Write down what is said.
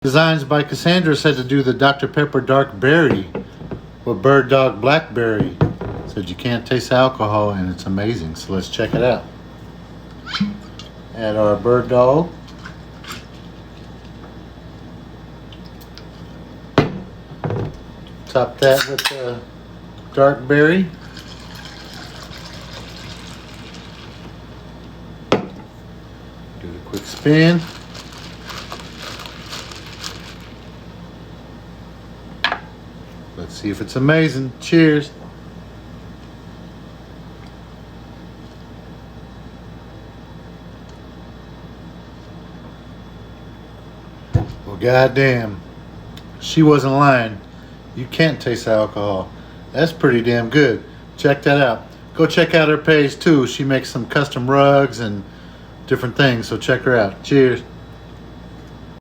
Designs by Cassandra said to do the Dr. Pepper Dark Berry with Bird Dog Blackberry. Said you can't taste alcohol and it's amazing. So let's check it out. Add our Bird Dog. Top that with the Dark Berry. Do a quick spin. Let's see if it's amazing. Cheers. Well, goddamn. She wasn't lying. You can't taste alcohol. That's pretty damn good. Check that out. Go check out her page too. She makes some custom rugs and different things. So check her out. Cheers.